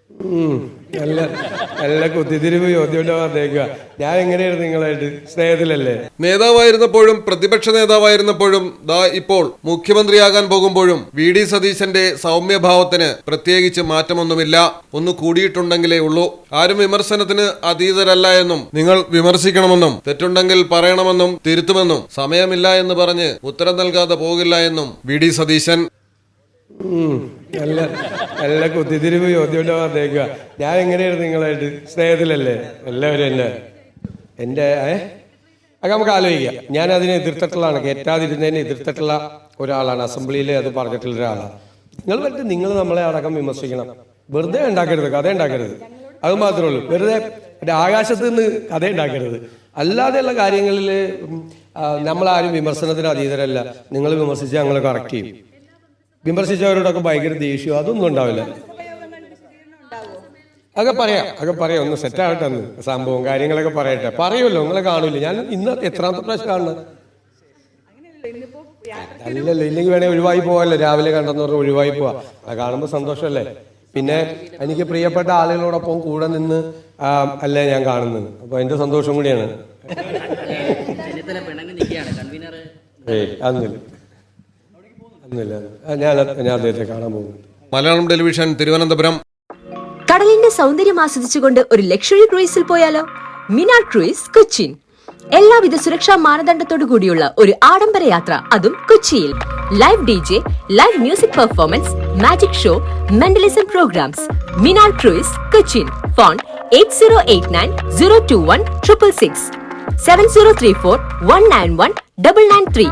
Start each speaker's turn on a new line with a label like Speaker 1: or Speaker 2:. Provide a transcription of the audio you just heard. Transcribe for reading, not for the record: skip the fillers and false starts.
Speaker 1: നല്ല നല്ല കുത്തിത്തിരിവ് ചോദ്യം പറഞ്ഞേക്കുക. ഞാൻ എങ്ങനെയായിരുന്നു നിങ്ങളായിട്ട് സ്നേഹത്തിലല്ലേ?
Speaker 2: നേതാവായിരുന്നപ്പോഴും പ്രതിപക്ഷ നേതാവായിരുന്നപ്പോഴും ദാ ഇപ്പോൾ മുഖ്യമന്ത്രിയാകാൻ പോകുമ്പോഴും വി.ഡി. സതീശന്റെ സൗമ്യഭാവത്തിന് പ്രത്യേകിച്ച് മാറ്റമൊന്നുമില്ല. ഒന്ന് കൂടിയിട്ടുണ്ടെങ്കിലേ ഉള്ളൂ. ആരും വിമർശനത്തിന് അതീതരല്ല എന്നും നിങ്ങൾ വിമർശിക്കണമെന്നും തെറ്റുണ്ടെങ്കിൽ പറയണമെന്നും തിരുത്തുമെന്നും സമയമില്ല എന്ന് പറഞ്ഞ് ഉത്തരം നൽകാതെ പോകില്ല എന്നും വി.ഡി. സതീശൻ.
Speaker 1: നല്ല നല്ല കുത്തിത്തിരിവ് ചോദ്യം പറഞ്ഞേക്കുക. ഞാൻ എങ്ങനെയായിരുന്നു നിങ്ങളായിട്ട് സ്നേഹത്തിലല്ലേ? എല്ലാവരും എൻ്റെ അത് നമുക്ക് ആലോചിക്കാം. ഞാൻ അതിനെ എതിർത്തിട്ടുള്ളതാണ്, കയറ്റാതിരുന്നതിനെ എതിർത്തിട്ടുള്ള ഒരാളാണ്. അസംബ്ലിയിൽ അത് പറഞ്ഞിട്ടുള്ള ഒരാളാണ്. നിങ്ങൾ നമ്മളെ അടക്കം വിമർശിക്കണം. വെറുതെ ഉണ്ടാക്കരുത്, കഥ ഉണ്ടാക്കരുത്. അത് മാത്രമേ ഉള്ളൂ. വെറുതെ ആകാശത്ത് നിന്ന് കഥ ഉണ്ടാക്കരുത്. അല്ലാതെയുള്ള കാര്യങ്ങളിൽ നമ്മളാരും വിമർശനത്തിന് അതീതരല്ല. നിങ്ങൾ വിമർശിച്ചാൽ ഞങ്ങൾ കറക്റ്റ് ചെയ്യും. വിമർശിച്ചവരോടൊക്കെ ഭയങ്കര ദേഷ്യം അതൊന്നും ഉണ്ടാവില്ല. അതൊക്കെ പറയാം ഒന്ന് സെറ്റാകട്ടെ. അന്ന് സംഭവം കാര്യങ്ങളൊക്കെ പറയട്ടെ. പറയുമല്ലോ, നിങ്ങളെ കാണൂല്ലേ? ഞാൻ ഇന്ന് എത്രാമത്തെ പ്രാവശ്യം കാണുന്നത്? അല്ലല്ലോ, ഇല്ലെങ്കിൽ വേണേൽ ഒഴിവായി പോവല്ലോ. രാവിലെ കണ്ടെന്ന് പറഞ്ഞാൽ ഒഴിവായി പോവാ. അത് കാണുമ്പോൾ സന്തോഷമല്ലേ? പിന്നെ എനിക്ക് പ്രിയപ്പെട്ട ആളുകളോടൊപ്പം കൂടെ നിന്ന് അല്ലേ ഞാൻ കാണുന്നത്. അപ്പൊ അതിന്റെ സന്തോഷം കൂടിയാണ്. ഞാൻ അദ്ദേഹത്തെ കാണാൻ പോകുന്നു.
Speaker 2: മലയാളം ടെലിവിഷൻ, തിരുവനന്തപുരം.
Speaker 3: കടലിന്റെ സൗന്ദര്യം ആസ്വദിച്ചുകൊണ്ട് ഒരു ലക്ഷറി ക്രൂയിസിൽ പോയാലോ? മിനാർ ക്രൂയിസ് കൊച്ചിൻ. എല്ലാവിധ സുരക്ഷാ മാനദണ്ഡത്തോടു കൂടിയുള്ള ഒരു ആഡംബര യാത്ര, അതും കൊച്ചിയിൽ. Live DJ, live music performance, magic show, mentalism programs. Minar cruise Cochin. Phone 8089 021 666 7034 191 993.